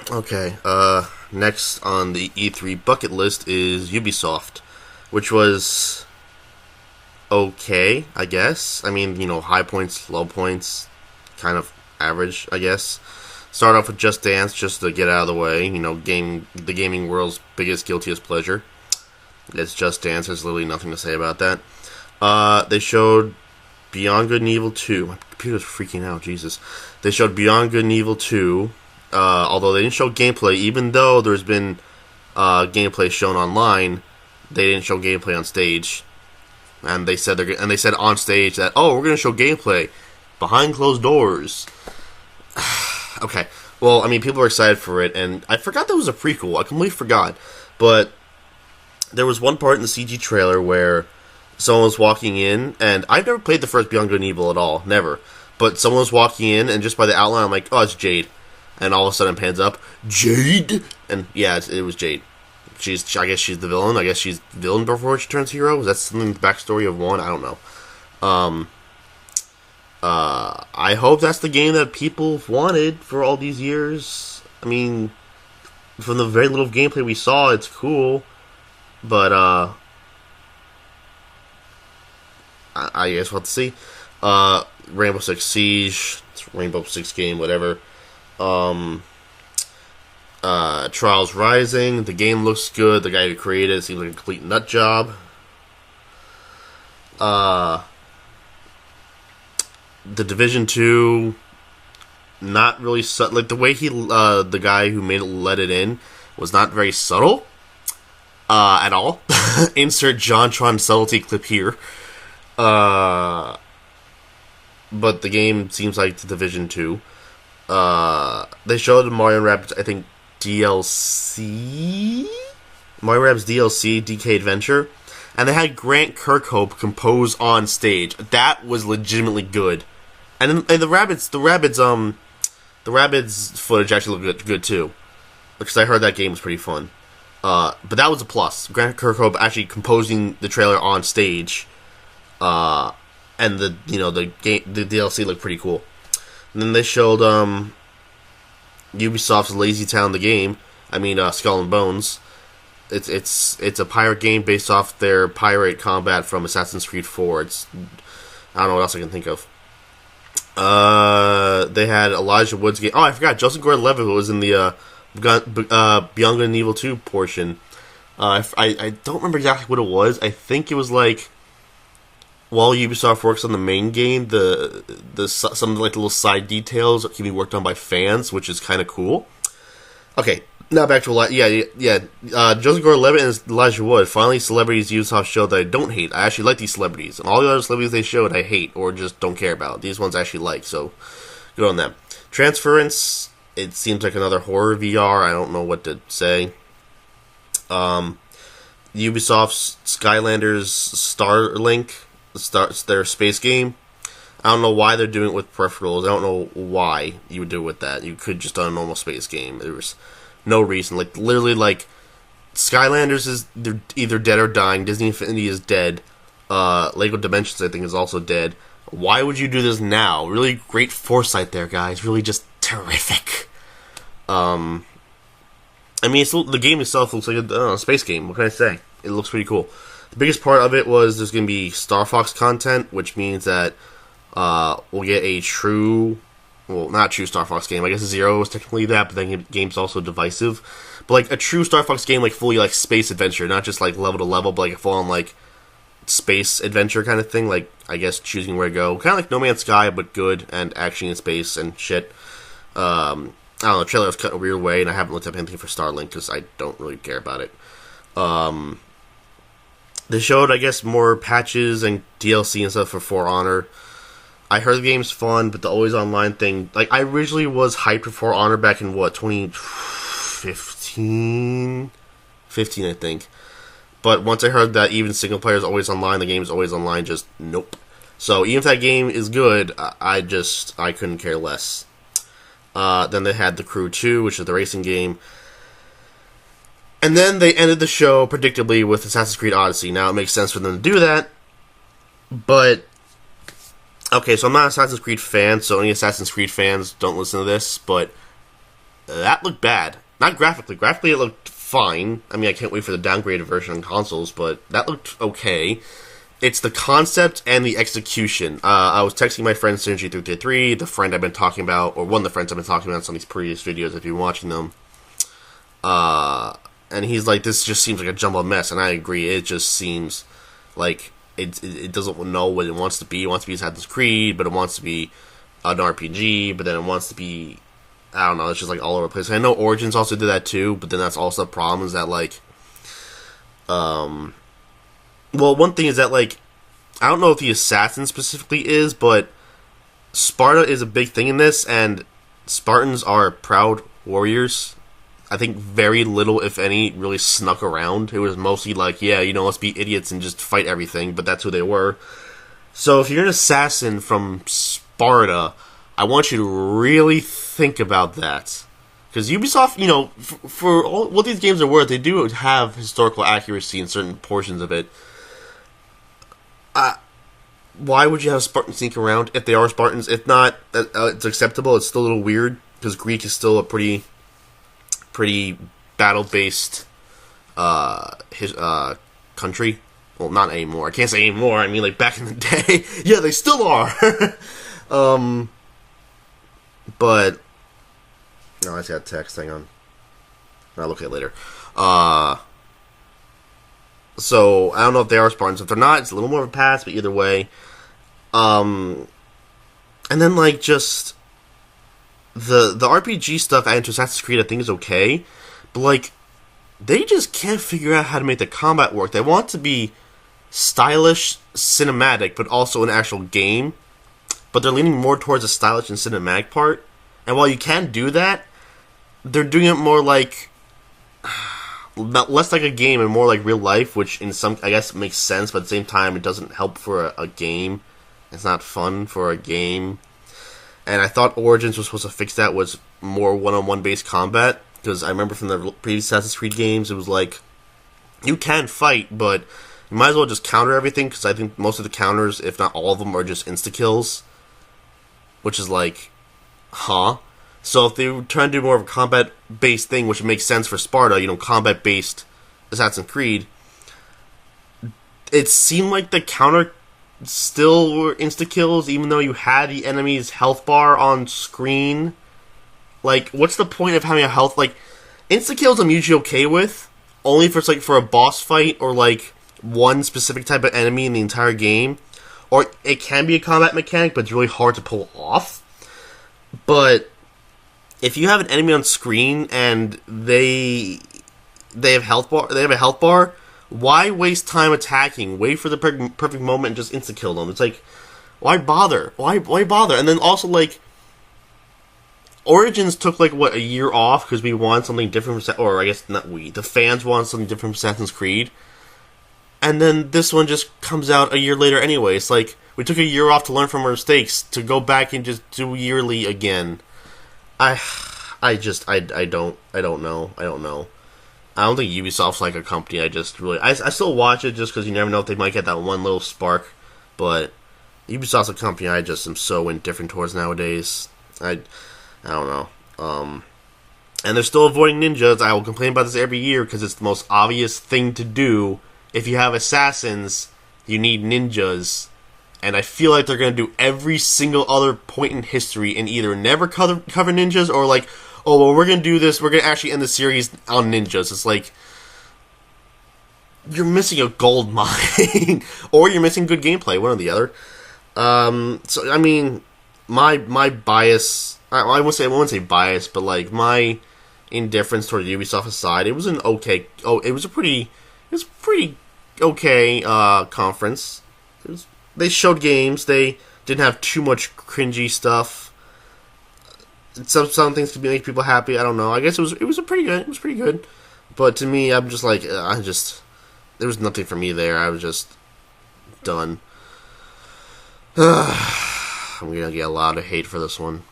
Okay, next on the E3 bucket list is Ubisoft, which was okay, I guess. I mean, high points, low points, kind of average, I guess. Start off with Just Dance, just to get out of the way. The gaming world's biggest guiltiest pleasure. It's Just Dance. There's literally nothing to say about that. They showed Beyond Good and Evil 2. My computer's freaking out, Jesus. They showed Beyond Good and Evil 2. Although they didn't show gameplay, even though there's been gameplay shown online, they didn't show gameplay on stage. And they said on stage that, oh, we're going to show gameplay behind closed doors. Okay. Well, I mean, people are excited for it, and I forgot that was a prequel. I completely forgot. But there was one part in the CG trailer where someone was walking in, and I've never played the first Beyond Good and Evil at all. Never. But someone was walking in, and just by the outline, I'm like, oh, it's Jade. And all of a sudden, it pans up, Jade? And yeah, it was Jade. I guess she's the villain. I guess she's the villain before she turns hero. Is that something the backstory of one? I don't know. I hope that's the game that people wanted for all these years. I mean, from the very little gameplay we saw, it's cool. But, I guess we'll have to see. Rainbow Six Siege, Rainbow Six game, whatever. Trials Rising, the game looks good. The guy who created it seems like a complete nut job. The Division 2, not really like the way the guy who made it let it in was not very subtle at all. Insert JonTron subtlety clip here. But the game seems like the Division 2. They showed Mario Rabbids, I think, DLC? Mario Rabbids DLC, DK Adventure. And they had Grant Kirkhope compose on stage. That was legitimately good. And the Rabbids footage actually looked good too. Because I heard that game was pretty fun. But that was a plus. Grant Kirkhope actually composing the trailer on stage. And the DLC looked pretty cool. And then they showed Ubisoft's Lazy Town the game. I mean, Skull and Bones. It's a pirate game based off their pirate combat from Assassin's Creed 4. I don't know what else I can think of. They had Elijah Wood's game. Oh, I forgot. Joseph Gordon-Levitt was in the Beyond Good and Evil 2 portion. I don't remember exactly what it was. I think it was like, while Ubisoft works on the main game, some of the little side details can be worked on by fans, which is kind of cool. Okay, now back to Joseph Gordon-Levitt and Elijah Wood. Finally, celebrities Ubisoft showed that I don't hate. I actually like these celebrities, and all the other celebrities they showed I hate or just don't care about. These ones I actually like, so good on them. Transference. It seems like another horror VR. I don't know what to say. Ubisoft's Skylanders Starlink. Starts their space game. I don't know why they're doing it with peripherals. I don't know why you would do it with that. You could just do a normal space game. There was no reason. Like, literally, like, Skylanders they're either dead or dying. Disney Infinity is dead. Lego Dimensions, I think, is also dead. Why would you do this now? Really great foresight there, guys. Really just terrific. I mean, the game itself looks like a space game. What can I say? It looks pretty cool. The biggest part of it was there's going to be Star Fox content, which means that we'll get a true, well, not a true Star Fox game. I guess Zero is technically that, but then the game's also divisive. But like a true Star Fox game, like fully like space adventure, not just like level to level, but like a full-on like space adventure kind of thing. Like, I guess choosing where to go, kind of like No Man's Sky, but good and action in space and shit. I don't know. The trailer was cut in a weird way, and I haven't looked up anything for Starlink because I don't really care about it. They showed, I guess, more patches and DLC and stuff for Honor. I heard the game's fun, but the always online thing, like, I originally was hyped for Honor back in, 2015? 15, I think. But once I heard that even single player is always online, the game is always online, just nope. So even if that game is good, I couldn't care less. Then they had The Crew 2, which is the racing game. And then they ended the show, predictably, with Assassin's Creed Odyssey. Now, it makes sense for them to do that, but... Okay, so I'm not an Assassin's Creed fan, so any Assassin's Creed fans don't listen to this, but... that looked bad. Not graphically. Graphically, it looked fine. I mean, I can't wait for the downgraded version on consoles, but that looked okay. It's the concept and the execution. I was texting my friend Synergy333, the friend I've been talking about, or one of the friends I've been talking about on these previous videos if you're watching them. And he's like, this just seems like a jumbled mess, and I agree. It just seems like it doesn't know what it wants to be. It wants to be Assassin's Creed, but it wants to be an RPG, but then it wants to be, I don't know, it's just like all over the place. I know Origins also did that too, but then that's also the problem is that like, well, one thing is that, like, I don't know if the Assassin specifically is, but Sparta is a big thing in this, and Spartans are proud warriors. I think very little, if any, really snuck around. It was mostly like, yeah, you know, let's be idiots and just fight everything, but that's who they were. So if you're an assassin from Sparta, I want you to really think about that. Because Ubisoft, you know, for all, what these games are worth, they do have historical accuracy in certain portions of it. Why would you have Spartans sneak around if they are Spartans? If not, it's acceptable. It's still a little weird because Greek is still a pretty battle-based country. Well, not anymore. I can't say anymore. I mean, like back in the day. Yeah, they still are. But no, I just got a text. Hang on. I'll look at it later. So, I don't know if they are Spartans. If they're not, it's a little more of a pass, but either way. And then, like, just the RPG stuff added to Assassin's Creed I think is okay. But, like, they just can't figure out how to make the combat work. They want to be stylish, cinematic, but also an actual game. But they're leaning more towards the stylish and cinematic part. And while you can do that, they're doing it more like... less like a game and more like real life, which in some, I guess, makes sense, but at the same time, it doesn't help for a game. It's not fun for a game. And I thought Origins was supposed to fix that, was more one-on-one based combat, because I remember from the previous Assassin's Creed games, it was like, you can fight, but you might as well just counter everything, because I think most of the counters, if not all of them, are just insta-kills. Which is like, huh? So if they were trying to do more of a combat-based thing, which makes sense for Sparta, you know, combat-based Assassin's Creed, it seemed like the counter still were insta-kills, even though you had the enemy's health bar on screen. Like, what's the point of having a health... Like, insta-kills I'm usually okay with, only if it's, like, for a boss fight, or, like, one specific type of enemy in the entire game. Or it can be a combat mechanic, but it's really hard to pull off. But... if you have an enemy on screen and they have a health bar, why waste time attacking? Wait for the perfect moment and just insta kill them. It's like, why bother? Why bother? And then also, like, Origins took like what, a year off because we wanted something different from, or I guess not we, the fans wanted something different from Assassin's Creed. And then this one just comes out a year later anyway. It's like we took a year off to learn from our mistakes to go back and just do yearly again. I don't know. I don't think Ubisoft's like a company. I still watch it just because you never know if they might get that one little spark. But Ubisoft's a company I just am so indifferent towards nowadays. I don't know. And they're still avoiding ninjas. I will complain about this every year because it's the most obvious thing to do. If you have assassins, you need ninjas. And I feel like they're going to do every single other point in history and either never cover ninjas or like, oh, well, we're going to do this. We're going to actually end the series on ninjas. It's like, you're missing a gold mine. Or you're missing good gameplay, one or the other. So, I mean, my bias, I won't say bias, but like my indifference toward Ubisoft aside, it was an okay, it was a pretty okay conference. They showed games. They didn't have too much cringy stuff. Some things could make people happy. I don't know. I guess it was pretty good. It was pretty good. But to me, I'm just like, there was nothing for me there. I was just done. I'm gonna get a lot of hate for this one.